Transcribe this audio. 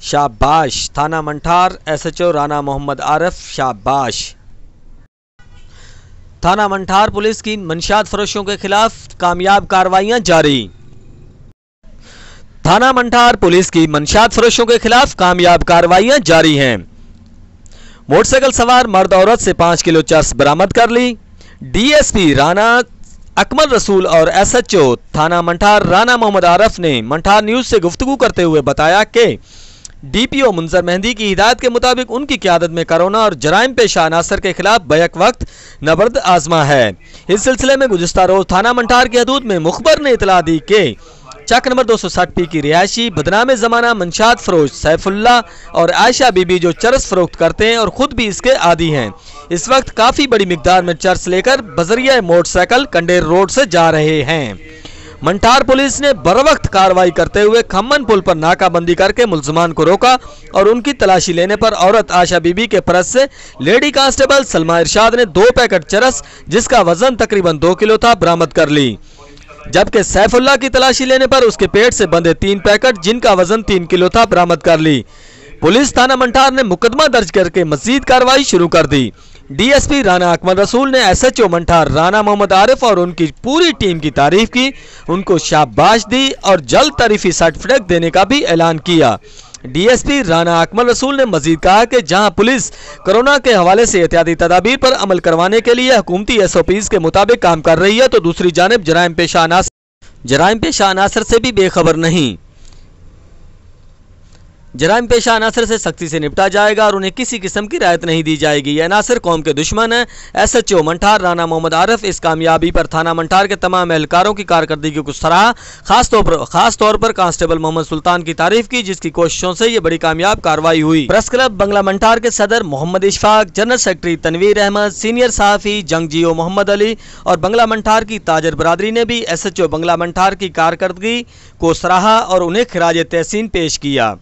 शाबाश। थाना मंठार एसएचओ राना मोहम्मद आरिफ, शाबाश। थाना मंठार पुलिस की मंशियात फरोशों के खिलाफ कामयाब कार्रवाइयां जारी। थाना मंठार पुलिस की मंशियात फरोशों के खिलाफ कामयाब कार्रवाइयां जारी हैं। मोटरसाइकिल सवार मर्द औरत से 5 किलो चरस बरामद कर ली। डीएसपी राना अकमल रसूल और एसएचओ थाना मंठार राना मोहम्मद आरिफ ने मंठार न्यूज से गुफ्तगू करते हुए बताया कि डीपीओ मुंजर मेहंदी की हिदायत के मुताबिक उनकी क़यादत में कोरोना और जराइम पेशा अनासर के खिलाफ बैक वक्त नबर्द आजमा है। इस सिलसिले में गुज़िश्ता रोज थाना मंठार की हदूद में मुखबर ने इतला दी कि चक नंबर 260P की रिहायशी बदनाम ज़माना मंशात फरोश सैफुल्ला और आयशा बीबी जो चरस फरोख्त करते हैं और खुद भी इसके आदी हैं, इस वक्त काफ़ी बड़ी मिकदार में चरस लेकर बजरिया मोटरसाइकिल कंडेर रोड से जा रहे हैं। मंठार पुलिस ने बरवक्त कार्रवाई करते हुए खम्मन पुल पर नाकाबंदी करके मुल्ज़मान को रोका और उनकी तलाशी लेने पर औरत आयशा बीबी के परस से लेडी कांस्टेबल सलमा इरशाद ने 2 पैकेट चरस जिसका वजन तकरीबन 2 किलो था बरामद कर ली, जबकि सैफुल्ला की तलाशी लेने पर उसके पेट से बंधे 3 पैकेट जिनका वजन 3 किलो था बरामद कर ली। पुलिस थाना मंठार ने मुकदमा दर्ज करके मजीद कार्रवाई शुरू कर दी। डीएसपी राना अकमल रसूल ने एसएचओ मंठार राना मोहम्मद आरिफ और उनकी पूरी टीम की तारीफ की, उनको शाबाश दी और जल्द तारीफी सर्टिफिकेट देने का भी ऐलान किया। डीएसपी राना अकमल रसूल ने मजीद कहा कि जहां पुलिस कोरोना के हवाले से एहतियाती तदाबीर पर अमल करवाने के लिए हुकूमती एसओपीज़ के मुताबिक काम कर रही है, तो दूसरी जानिब जराइम पेशा अनासर से भी बेखबर नहीं। जराइम पेशा अनासर से सख्ती से निपटा जाएगा और उन्हें किसी किस्म की रियायत नहीं दी जाएगी। ये अनासर कौम के दुश्मन है। एसएचओ मंठार राना मोहम्मद आरिफ इस कामयाबी पर थाना मंठार के तमाम एहलकारों की कारकर्दगी को सराहा, खास तौर पर कांस्टेबल मोहम्मद सुल्तान की तारीफ की, जिसकी कोशिशों से ये बड़ी कामयाब कार्रवाई हुई। प्रेस क्लब बंगला मंठार के सदर Mohammad Ishfaq, general secretary Tanveer Ahmad, senior सहाफ़ी जंगजीओ मोहम्मद अली और बंगला मंठार की ताजर बरादरी ने भी एसएचओ बंगला मंठार की कारकर्दगी को सराहा और उन्हें खिराज तहसीन पेश किया।